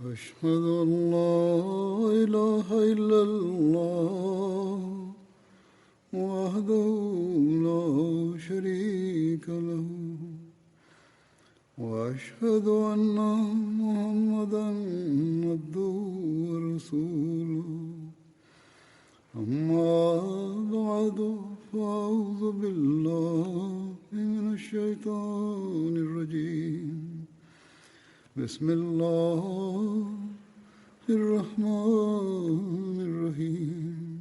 أشهد أن لا إله إلا الله وحده لا شريك له وأشهد أن محمدا عبده ورسوله أما بعد فأعوذ بالله من الشيطان الرجيم بسم الله الرحمن الرحيم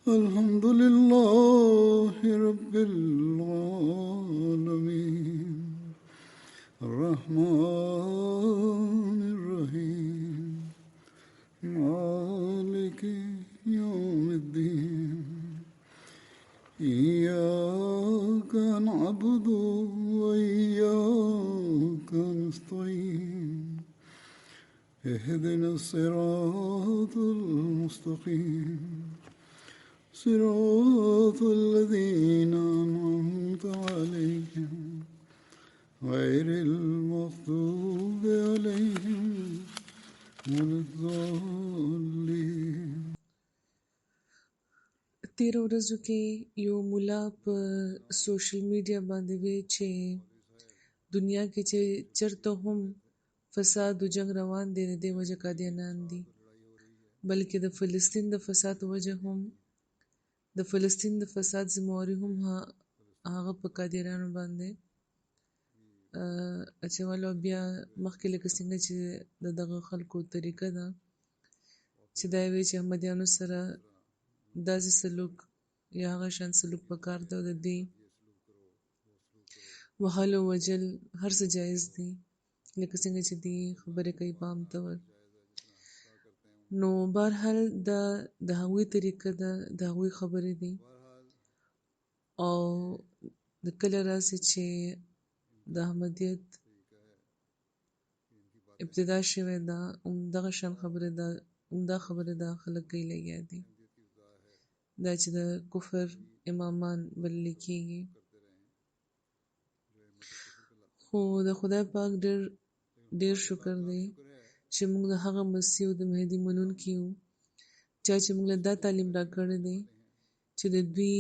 الحمد لله رب العالمين الرحمن الرحيم مالك يوم الدين إياك نعبد وإياك نستعين اهدنا الصراط المستقيم صراط الذين أنعمت عليهم غير المغضوب عليهم ولا الضالين. تیرو ورځو کې یو مولا په سوشل میډیا باندې وی چې دنیا کې چې چرته هم فساد او جنگ روان دی، د دې وجه قادیانان دي، بلکې د فلسطین د فساد وجه هم د فلسطین د فساد ذمہواری هم هغه په قادیانانو باندې اچولو. بیا مخکې لکه څنګه چې د دغه خلکو طریقه ده چې دا وی چې احمدیانو سره داسې سلوک یا هغه شان سلوک پکار دی، د دې وهل او وجل هر څه جایز دي، لکه څنګه چې دی خبرې کوي پام ته ور. نو بهرحال دا د هغوی طریقه ده، د هغوی خبرې دي، او د کله راسي چې د احمدیت ابتدا شوې ده دغه شان خبره ده، دا خبره ده خلک کوي لګیا دي، دا چې د کفر امامان بلل کېږي. خو د خدای پاک ډېر شکر دی چې موږ د هغه مسیح او د مهدي منونکي یو چا چې موږ له دا تعلیم راکړی دی چې د دوی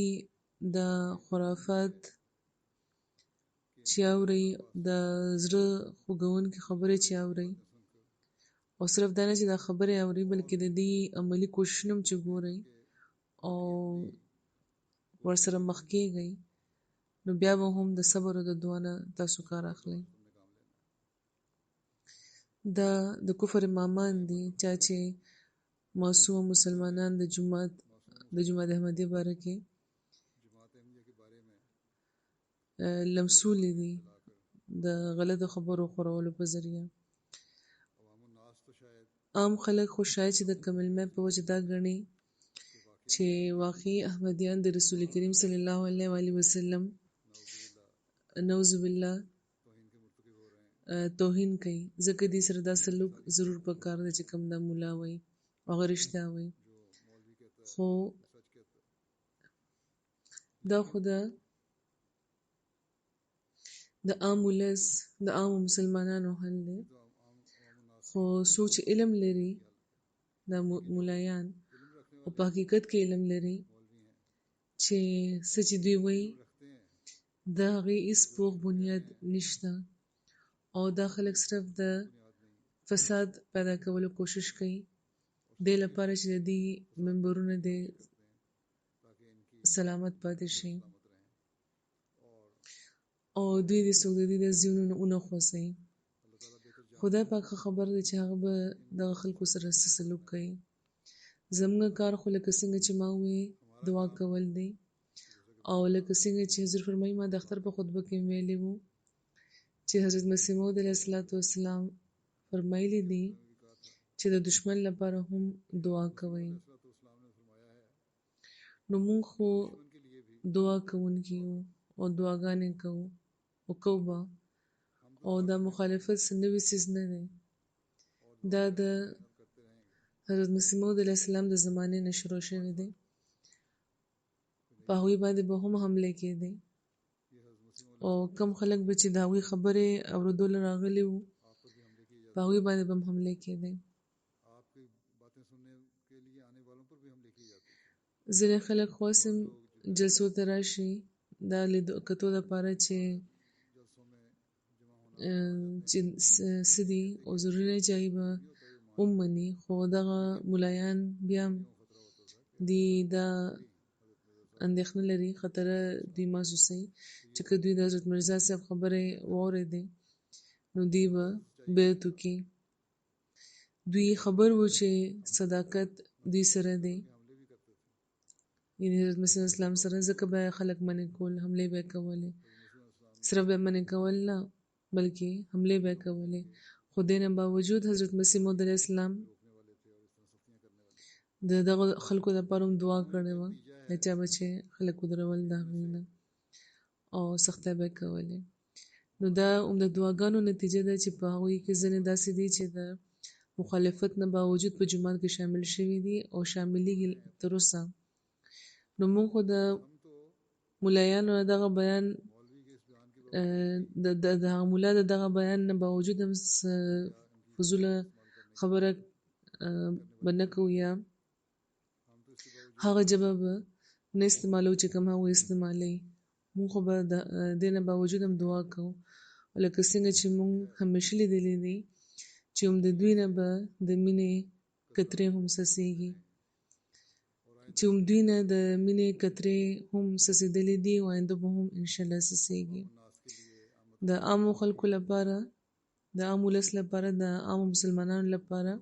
د خرافات چې اورئ، د زړه خوږونکي خبرې چې اورئ، او صرف دا نه چې دا خبرې اورئ بلکې د دې عملي کوششونه هم چې ګورئ او ورسره مخ کېږئ، نو بیا به هم د صبر او د دعا نه تاسو کار اخلئ. دا د کفر امامان دي چا چې معصوم مسلمانان د جماعت احمدیه باره کې لمسولي دي د غلطو خبرو خورولو په ذریعه. عام خلک خو شاید چې د کملمه په وجه دا ګڼي چې واقعي احمدیان د رسول کریم صلی الله علیه و آله وسلم نعوذ بالله توهین کوي، ځکه دې سره دا سلوک ضرور پکار دی چې کوم دا مولا وایي هغه رښتیا وایي. خو دا خو د عام ولس د عامو مسلمانانو حل دی، خو څوک چې علم لري دا مولایان او په حقیقت کې علم لري چې څه چې دوی وایي د هغې هېڅ پوخ بنیاد نشته، او دا خلک صرف د فساد پیدا کولو کوشش کوي دې لپاره چې د دې منبرونه دې سلامت پاتې شي او دوی دې څوک د دې د زیونونه ونه خوځوي. خدای پاک خبر دی چې هغه به دغه خلکو سره څه سلوک کوي. زموږ کار خو لکه څنګه چې ما وویل دعا کول دی، او لکه څنګه چې حضور فرمایي ما د اختر په خطبه کې ویلي وو چې حضرت مسیح موعود علیه السلام فرمایلی دي چې د دشمن لپاره هم دعا کوئ. نو موږ خو دعا کوونکي یو او دعاګانې کوو او کوو به، او دا مخالفت څه نوی څیز نه دی، دا د حضرت مسیح موعود علیه السلام د زمانې نه شروع شوی دی. په هغوی باندې به هم حملې کېدې، او کم خلک به چې د هغوی خبرې اورېدلو راغلي وو په هغوی باندې به هم حملې کېدې. ځینې خلک خواست جلسو ته راشي دا کتو دپاره چې څه دي او ضروري نه چې هغوی به ومني، خو دغه ملایان بیا هم دا اندېښنه لري، خطره دوی محسوسوي چې که دوی د حضرت مرزا صاحب خبرې واورېدې نو دوی به بیعت وکړي. دوی خبر وو چې صداقت دوی سره دی، یعنې حضرت مسیح اسلام سره، ځکه به خلک منع کول، حملې به یې کولې. صرف به منع کول نه بلکې حملې به یې کولې. خو دې نه باوجود حضرت مسیح موعود علیه السلام د دغه خلکو لپاره هم دعا کړې وه، د چا به چې خلک ودرول د هغوی نه او سختۍ به یې کولې. نو دا هم د دعاګانو نتیجه ده چې په هغوی کې ځینې داسې دي چې د مخالفت نه باوجود په جومات کې شامل شوي دي او شاملېږي تر اوسه. نو موږ خو د ملایانو دغه بیان د هغه ملا د دغه بیان نه باوجود هم فضوله خبره به نه کوو یا هغه ژبه به نه استعمالوو چې کوم هغوی استعمالوي. موږ خو به د دې نه باوجود هم دعا کوو، لکه څنګه چې موږ همیشه لیدلي دي چې هم د دوی نه به د مینې قطرې هم څڅېږي، چې هم دوی نه د مینې قطرې هم څڅېدلې دي او آینده به هم انشاءالله څڅېږي. د عامو خلکو لپاره، د عام ولس لپاره، د عامو مسلمانانو لپاره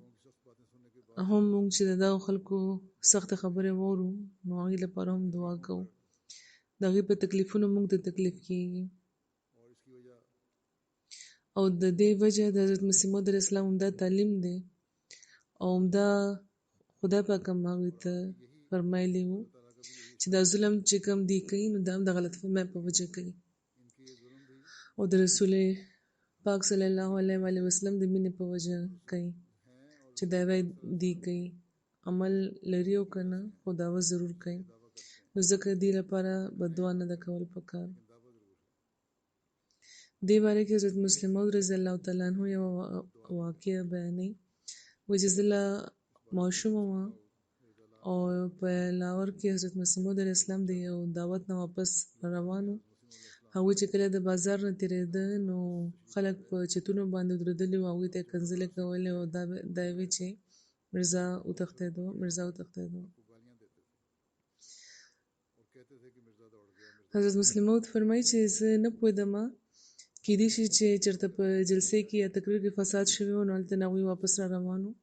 هم موږ چې د دغو خلکو سختې خبرې واورو نو هغوی لپاره هم دعا کوو. د هغوی په تکلیفونو موږ ته تکلیف کېږي او د دې وجه د حضرت مسیح موعود علیه السلام همدا تعلیم دی او همدا خدای پاک هم هغوی ته فرمایلی وو چې دا ظلم چې کوم دی کوي نو دا هم د غلط فهمۍ په وجه کوي او د رسول پاک صلی الله علیه وسلم د مینې په وجه کوي چې دا دی کوي. عمل لري او که نه خو دعوه ضرور کوي، نو ځکه دې لپاره بددعا نه ده کول پکار. دې باره کې حضرت مسلم موعود رضی الله تعالی عنه یوه واقعه بیانوي، وایي چې زه لا ماشومه وه او په لاهور کې حضرت مسیح موعود علیه السلام د یو دعوت نه واپس روان وو. هغوی چې کله د بازار نه تېرېده نو خلک په چتونو باندې ودرېدلي وو، هغوی ته یې کنځلې کولې او دا یې وی چې مرزا وتښتېدو. حضرت مسلم موعود فرمایي چې زه نه پوهېدم کېدای شي چې چېرته په جلسې کې یا تقریر کې فساد شوی و نو هلته نه هغوی واپس را روان وو.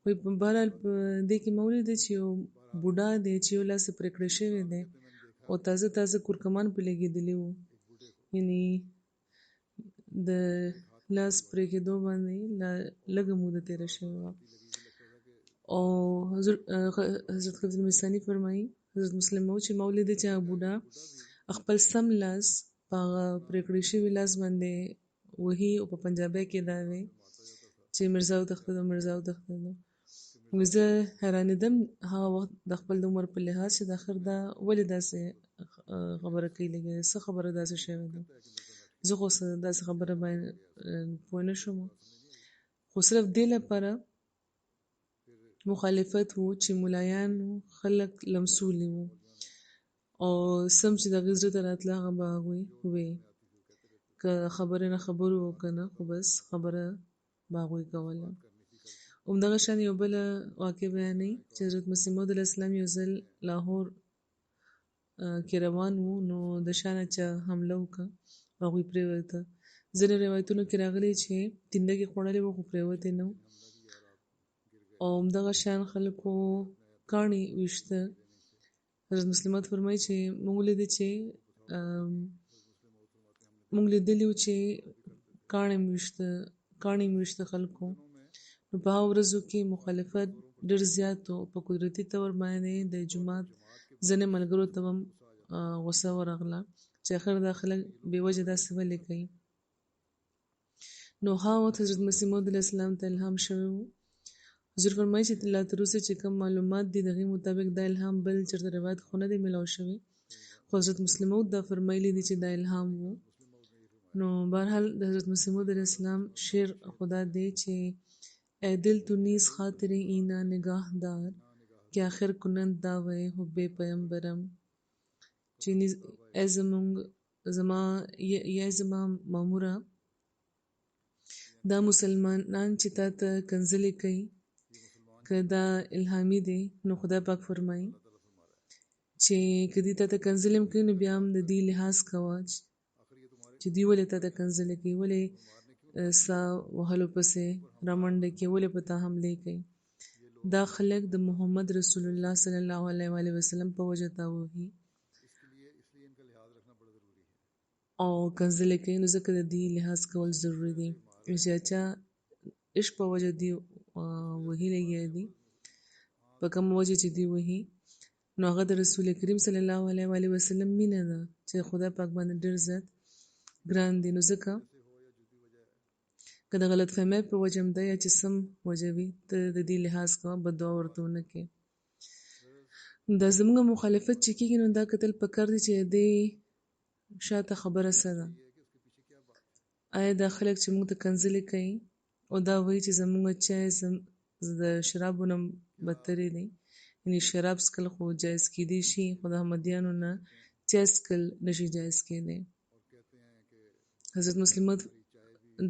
وایي په بهرحال په دې کې مې ولیده چې یو بوډا دی چې یو لاس یې پرې کړی شوی دی او تازه کورکمان پرې لګېدلي وو، یعنې د لاس پرې کېدو باندې لږه موده تېره شوې وه. او حضرت خضر میثاني فرمایي حضرت مسلم موعود چې ما ولیده چې هغه بوډا خپل سم لاس په هغه پرې کړی شوي لاس باندې وهي او په پنجابۍ کې دا وی چې مرزا وتښتېدو. زه حیرانېدم هغه وخت د خپل د عمر په لحاظ چې د آخر دا ولې داسې خبره کوي، لګیا څه خبره داسې شوې ده. زه خو داسې خبره باندې پوه نه شوم، خو صرف دې لپاره مخالفت وو چې ملایانو خلک لمسولي وو او سم چې د هغوی زړه ته راتله هغه به هغوی وی، که خبرې نه خبرو او که نه خو بس خبره به هغوی کوله. همدغه شان یو بله واقع بیانوي چې حضرت مسیح موعود علیه السلام یو ځل لاهور کې روان وو نو د شا نه چا حمله وکړه او هغوی پرېوته. ځینې روایتونو کې راغلي چې تندګې خوړلې وو خو پرېوتې نه وو او همدغه شان خلکو کاڼي ویشته. حضرت مسلم موعود فرمایي چې موږ لیدلي وو چې کاڼي مې ویشته خلکو. نو په هغو ورځو کې مخالفت ډېر زیات و، په قدرتي طور باندې د جومات ځینې ملګرو ته هم غوسه ورغله چې آخر دا خلک بې وجه داسې ولې کوي. نو هغه وخت حضرت مسیح موعود علیه السلام ته الهام شوی و. حضور فرمایي چې لا تر اوسه چې کوم معلومات دي د هغې مطابق دا الهام بل چېرته روایت خو نه دی میلاو شوی، خو حضرت مسلم موعود دا فرمایلی دي چې دا الهام و نو بهرحال د حضرت مسیح موعود علیه السلام شعر خدا دی چې اے دل تو نیز خاطر اینا نگاهدار که آخر کنند دعوی حب پیغمبرم چې ای زما ماموره دا مسلمانان چې تا ته کنځلې کوي که دا الهامي دی نو خدای پاک فرمایي چې که دې تا ته کنځلې هم کوي نو بیا هم د دې لحاظ کوه چې دوی ولې تا ته کنځلې کوي ولې ستا وهلو پسې رامنډه کوي ولې په تا حملې کوي دا خلک د محمد رسول الله صلی الله علیه وسلم په وجه تا وهي او کنځلې کوي نو ځکه د دې لحاظ کول ضروري دی چې چا عشق په وجه دی وهلې دي په کوم وجه چې دی وهي نو هغه د رسول کریم صلی الله علیه وسلم مینه ده چې خدای پاک باندې ډېر زیات ګران دی نو ځکه که د غلط فهمۍ په وجه هم ده یا چې سم وجه وي ته د دې لحاظ کوه بددعا ورته ونه کړې دا زموږ مخالفت چې کېږي نو دا کتل پکار دي چې دې شاته خبره څه ده آیا دا خلک چې موږ ته کنځلې کوي او دا وایي چې زموږ چای د شرابو نه بدترې دی یعنې شراب څکل خو جایز کېدی شي خو د احمدیانو نه چای څکل نشي جایز کېدی حضرت مسلم موعود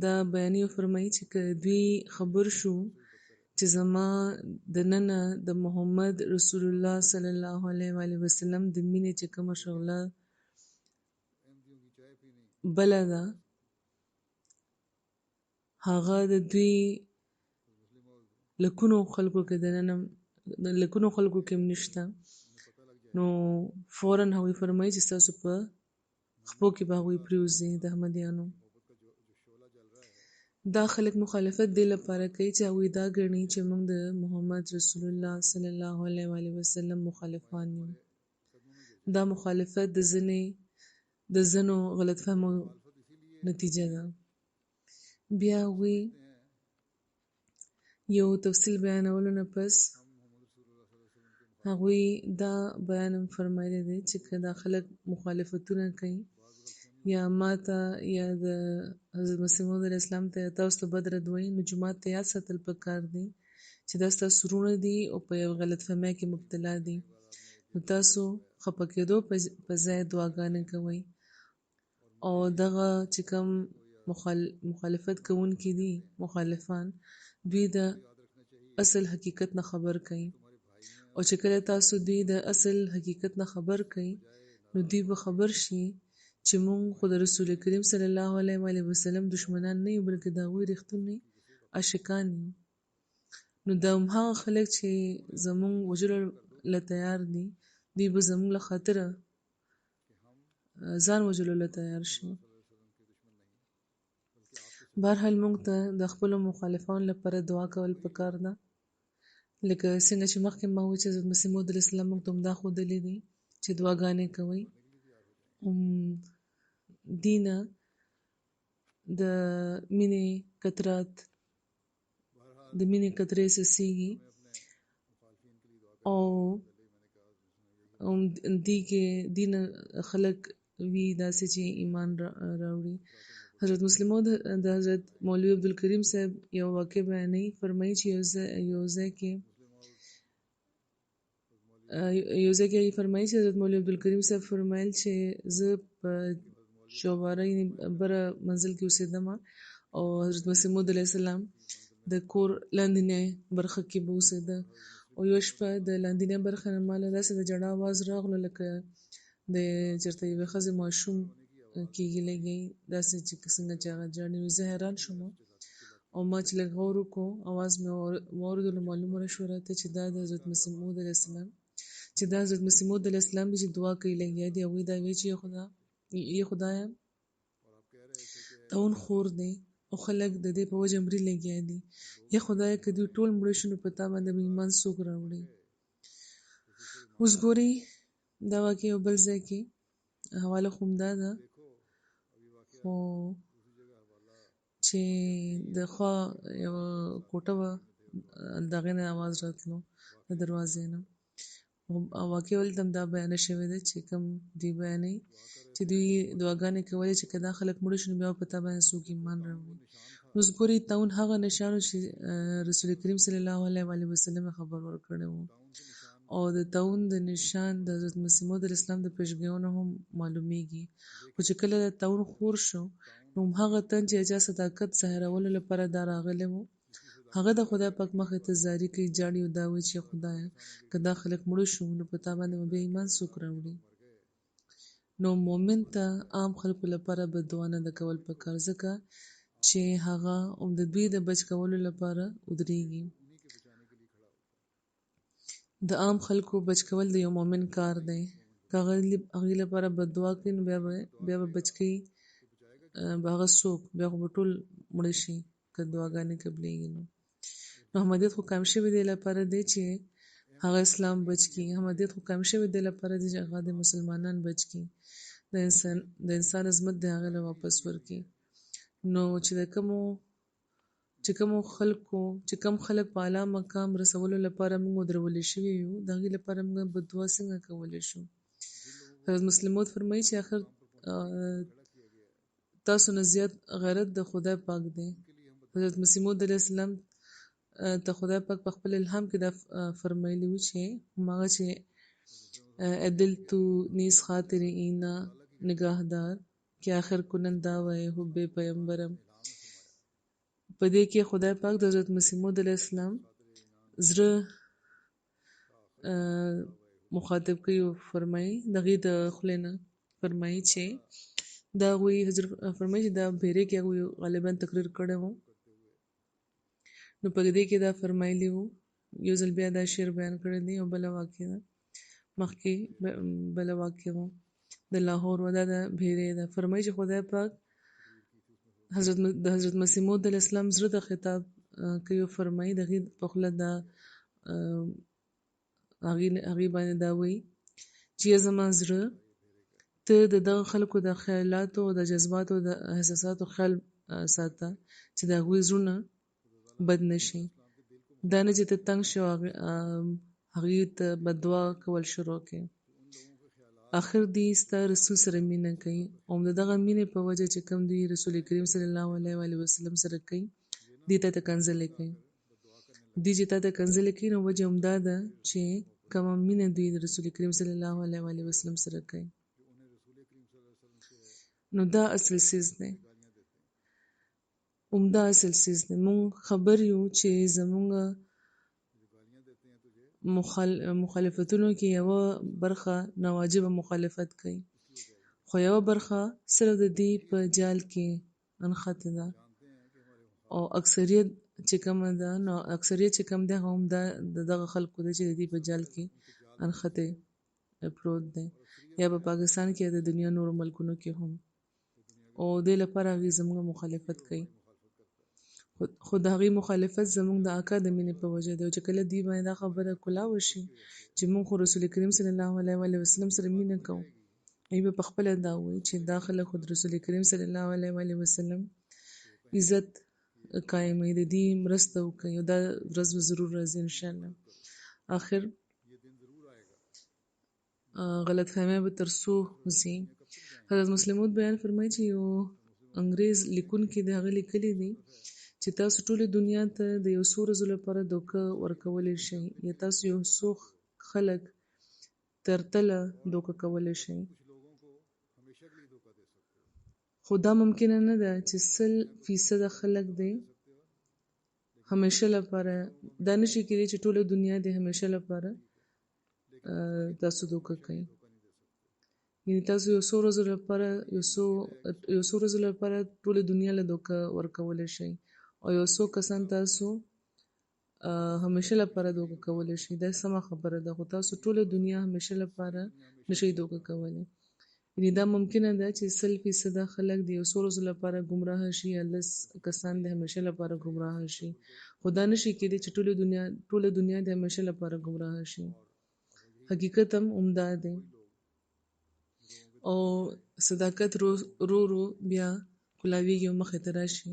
دا بیانیه فرمایي چې که دوی خبر شو چې زما د ننه د محمد رسول الله صلی الله علیه وسلم د مینې چې کومه شغله بله ده هغه د دوی لکونو خلکو کې دننه لکونو خلکو کې هم نشته نو فوراً هغوی فرمایي چې ستاسو په خپو کې به هغوی پرېوځي د احمدیانو دا خلک مخالفت دې لپاره کوي چې هغوی دا ګڼي چې موږ د محمد رسول الله صلی الله علیه وسلم مخالفان یو دا مخالفت د ځینو غلط فهمو نتیجه ده بیا هغوی یو تفصیل بیانولو نه پس هغوی دا بیان هم فرمایلی دی چې که دا خلک مخالفتونه کوي یا ماته یا د حضرت مسیح موعود علیه السلام ته تاسو ته بد رد وایي نو جومات ته یاد ساتل پکار دی چې دا ستاسو سرونه دي او په یو غلط فهمۍ کې مبتلا دي نو تاسو خفه کېدو په ځای دعاګانې کوئ او دغه چې کوم مخالفت کوونکي دي مخالفان دوی د اصل حقیقت نه خبر کوي او چې کله تاسو دوی د اصل حقیقت نه خبر کوي نو دوی به خبر شي چې مونږ خو د رسول کریم صلی الله علیه وسلم دشمنان نه یو بلکې د هغوی رښتوني عاشقان یو نو دا هماغه خلک چې زمونږ وژلو له تیار دي دوی به زمونږ له خاطره ځان وژلو له تیار شي بهرحال موږ ته د خپلو مخالفانو لپاره دعا کول پکار ده لکه څنګه چې مخکې ما وویل چې حضرت مسیح موعود علیه السلام موږ ته همدا ښودلي دي چې دعاګانې کوئ دینه د مینې قطرې څڅېږي او دې کې دینه خلک وي داسې چې ایمان راوړي حضرت مسلم موعود د حضرت مولوي عبدالکریم صاحب یو واقع بیانوي فرمایي چې یو ځای کې فرمایي چې حضرت مولوي عبدالکریم صاحب فرمایل چې زه په چوباره بره منزل کې اوسېدم او حضرت مسیح موعود علیه السلام د کور لاندینۍ برخه کې به اوسېده او یوه شپه د لاندینۍ برخه نه ماله داسې د ژړا اواز راغلو لکه د چېرته یوې ښځې ماشوم کېږي لږی داسې چې څنګه چې هغه ژاړي نو زه حیران شوم او ما چې لږ غور وکړو اواز مې واورېدلو معلومه راشوه راته چې دا د حضرت مسیح موعود علیه السلام دي چې دعا کوي لګیا دي هغوی دا وایي چې ای خدایه ته اون خور دی او خلک د دې په وجه مري لګیا دي یا خدایه که دوی ټول مړه شي نو په تا باندې به ایمان څوک راوړي اوس ګورئ دا واقع یو بل ځای کې حواله خو همدا ده خو چې د خوا یوه کوټه وه د هغې نه اواز راتلو د دروازې نه واقع ولته دا بیان شوی دی چې کوم دی بیانې چې دوی دعاګانې کولې چې کدا خلک مړ شي بیا په تا باندې څوک ایمان راوړي. نو زګوري تاون هغه نشانو چې رسول کریم صلی الله علیه و وسلم خبر ورکړی وو او د تاون د نشان د حضرت مسیح موعود اسلام د پیشګیونو هم معلومیږي. خو چې کله د تاون خور شو نو هغه تن چې اجازه صداقت ظاهرولو لپاره دا راغلی وو هغه د خدای پاک مخې ته زاری کوي جاړي او دا وایي چې خدایا کدا خلک مړ شو نو په تا باندې به ایمان څوک راوړي. نو مؤمن ته عام خلکو لپاره بدعا نه د کول پکار ځکه چې هغه د دوی د بچ کولو لپاره ودرېږي. د عام خلکو بچ کول د یو مؤمن کار دی. که هغې لپاره بدعا کوي نو بیا به بچ کوي به هغه څوک بیا خو به ټول مړه شي که دعاګانې قبلېږي. نو احمدیت خو کام شوی دی لپاره دی چې هغه اسلام بچ کی. احمدیت خو کام شوی دی لپاره دی چې هغه د مسلمانان بچ کی د انسان عظمت دی هغه له واپس ورکی. نو چې کوم خلک په اعلی مقام رسولو لپاره موږ ودرولې شوي یو د هغې لپاره موږ بدعا څنګه کولی شو. حضرت مسلم موعود فرمایي چې آخر تاسو نه زیات غیرت د خدای پاک دی. حضرت مسیح موعود علیه السلام ته خدای پاک په خپل الهام کې دا فرمایلی و چې هغه چې عدل تو نیز خاطر اینا نگاهدار کې آخر کنن دا وای حب پیغمبرم. په دې کې خدای پاک د حضرت مسیح موعود علیه السلام زړه مخاطب کوي او فرمایي دغې د خولې نه فرمایي چې دا وی حضرت فرمایي چې دا بیره کې هغوی غالبا تقریر کړی و. نو په دې کې دا فرمایلی وو یو ځل بیا دا شعر بیان کړی دی او بله واقع ده مخکې بله واقع وو د لاهور و دا د بیرې ده. فرمایي چې خدای پاک د حضرت مسیح موعود علیه السلام زړه د خطاب کوي او فرمایي دغې په خوله دا هغې باندې دا وایي چې زما زړه ته د دغه خلکو د خیالاتو او د جذباتو د احساساتو خیال ساته چې د هغوی زړونه بد نشي. دا نه چې ته تنګ شو هغې ته بدعا کول شروع کړي. آخر دی ستا رسول سره مینه کوي او د دغه مینې په وجه چې کوم دوی رسول کریم صلی الله علیه و وسلم سره کوي دې ته کنځلې کوي. دوی چې تا ته کنځلې کوي نو وجه همدا ده چې کومه مینه دوی د رسول کریم صلی الله علیه و وسلم سره کوي. نو دا اصل څیز دی عمده اصل څیز دی. مونږ خبر یو چې زمونږ مخالفتونو کې یوه برخه ناواجبه مخالفت کوي خو یوه برخه صرف د دې په جال کې انخته ده او اکثریت چې کوم ده هم دغه خلکو ده چې د دې په جال کې انخته پروت دی یا په پاکستان کې د دنیا نورو ملکونو کې هم او دې لپاره هغوی زموږ مخالفت کوي. خو د هغې مخالفت زموږ د آقا د مینې په وجه دی او چې کله دوی باندې دا خبره کلاوه شي چې موږ خو رسول کریم صلی الله علیه و وسلم سره مینه کوو دوی به پخپله دا وایي چې دا خلک خو د رسول کریم صلی الله علیه و وسلم عزت قایموي د دې مرسته وکوي او دا ورځ به ضرور راځي انشاءالله. آخر غلط فهمۍ به تر څو ځي. حضرت مسلم موعود بیان فرمایي چې یو انګریز لیکونکي د هغه لیکلي دي چې تاسو ټولې دنیا ته د یو څو ورځو لپاره دوکه ورکولی شئ یا تاسو یو څو خلک تر تله دوکه کولی شئ خو دا ممکنه نه ده چې 100% خلک دی همیشه لپاره دا نشي کېدی چې ټوله دنیا دی همیشه لپاره تاسو دوکه کوي. یعنی تاسو یو څو ورځو لپاره ټوله دنیا له دوکه ورکولی شئ او یو څو کسان تاسو همیشه لپاره دوکه کولی شئ. دا سمه خبره ده خو تاسو ټوله دنیا همیشه لپاره نشئ دوکه کولی. یعنی دا ممکنه ده چې 100% خلک د یو څو ورځو لپاره ګمراه شي یا 10 کسان د همیشه لپاره ګمراه شي خو دا نشي کېدی چې ټوله دنیا د همیشه لپاره ګمراه شي. حقیقت هم عمده دی او صداقت رو بیا کلاویږي او مخې ته راشي.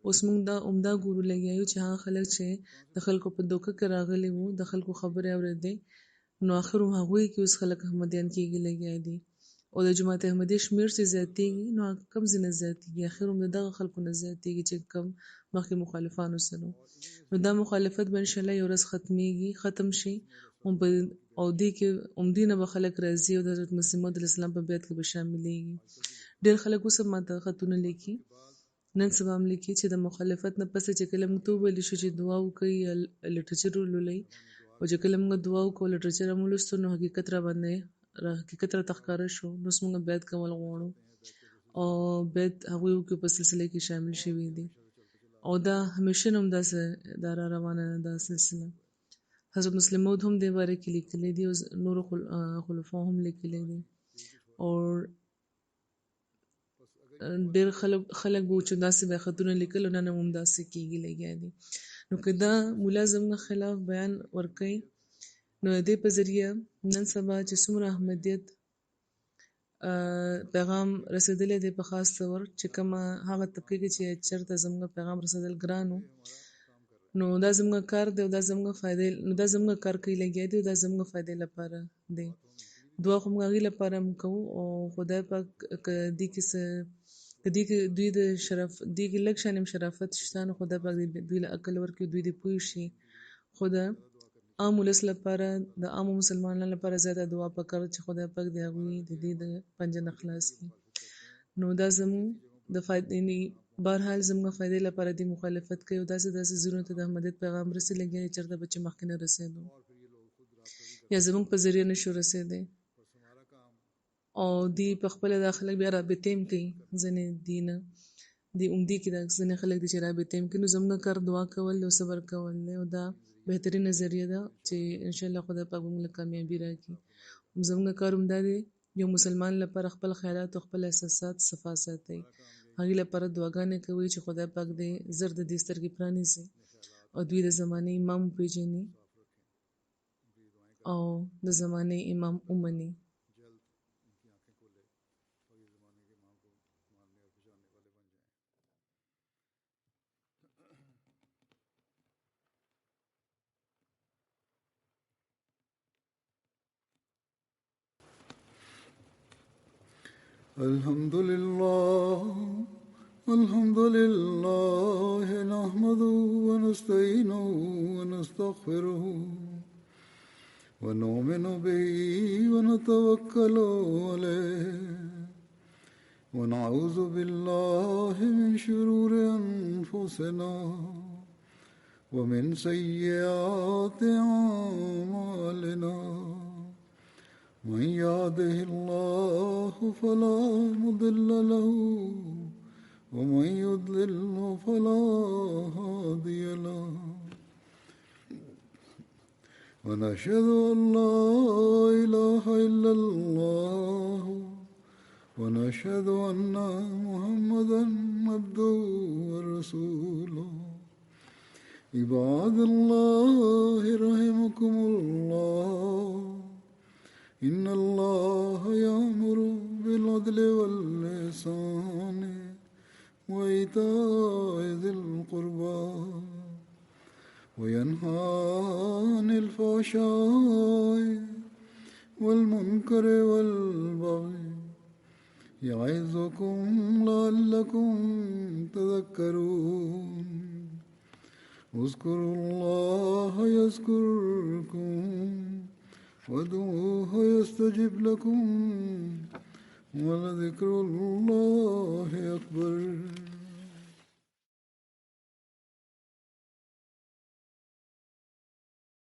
اوس موږ دا عمده ګورو لګیا یو چې هغه خلک چې د خلکو په دوکه کې راغلي وو د خلکو خبرې اورېدې نو اخر هغوی کې اوس خلک احمدیان کېږي لګیا دي او د جماعت احمدیه شمیر چې زیاتېږي نو کم ځینې زیاتېږي اخر هم دغه خلکو نه زیاتېږي چې کم مخکې مخالفانو سره نو دا مخالفت به انشاءالله یو ورځ ختم شي او دې کې نه به خلک راځي او د حضرت مسیح موعود علیه السلام په بیعت کې به شاملېږي ډېر خلک اوس هم ماته خطونه لیکي نن سبا هم لیکي چې د مخالفت نه پس چې کله موږ ته وویل شو چې دعا وکړئ یا لټرچر ولولئ او چې کله موږ دعا وکړو لټرچر هم ولوستو نو حقیقت راته ښکاره شو نو اوس موږ بیعت کول غواړو او بیعت هغوی په سلسله کې شامل شوي دي او دا همیشه هم داسې دا را روانه ده دا سلسله حضرت مسلم موعود هم دې باره کې لیکلی دي او نورو خلفاو هم لیکلی دي او ډېر خلک به چې داسې به خطونه لیکل او نن هم داسې کېږي لګیا دي نو که دا مولا زموږ خلاف بیان ورکوي نو د دې په ذریعه نن سبا چې څومره احمدیت پیغام رسېدلی دی په خاص طور چې کومه هغه طبقې کې چې چېرته زموږ پیغام رسېدل ګران و نو دا زموږ کار دی او دا زموږ فایدې نو دا زموږ کار کوي لګیا دی او دا زموږ فایدې لپاره دی دعا خو موږ هغې لپاره هم کوو او خدای پاک که دې کې څه دوی د دې کې لږ شان شرافت شته نو خدای پاک دوی له عقل ورکړي دوی دې پوه شي خو د عام ولس لپاره د عامو مسلمانانو لپاره زیاته دعا پکار چې خدای پاک د هغوی د دې د پنجه نه خلاص کړي نو دا زموږ د فایدې بهرحال زموږ فایدې لپاره دې مخالفت کوي او داسې زړونو ته د احمدیت پیغام رسي لګیا چېرته به چې مخکې نه رسېدو یا زموږ په ذریعه نشو رسېدی او دی په خپله دا خلک بیا رابطې هم کوي ځینې دی عمدې کې دا ځینې خلک دي چې رابطې هم کوي نو زموږ کار دعا کول او صبر کول دی او دا بهترین نظریه ده چې انشاءالله خدای پاک موږ له کامیابي راکړي زموږ کار هم دا دی یو مسلمان لپاره خپل خیالات او خپل احساسات صفا ساتئ هغې لپاره دعاګانې کوي چې خدای پاک دې زر د دې سترګې پرانیزي او دوی د زمانې امام وپېژني او د زمانې امام ومني الحمد لله نحمده ونستعينه ونستغفره ونؤمن به ونتوكل عليه ونعوذ بالله من شرور أنفسنا ومن سيئات أعمالنا من يهده الله فلا مضل له ومن يضلل فلا هادي له ونشهد أن لا إله إلا الله ونشهد أن محمدا عبده ورسوله عباد الله رحمكم الله إن الله يأمر بالعدل والإحسان وإيتاء ذي القربى وينهى عن الفحشاء والمنكر والبغي يعظكم لعلكم تذكرون اذكروا الله يذكركم وادعوه يستجب لكم ولذكر الله أكبر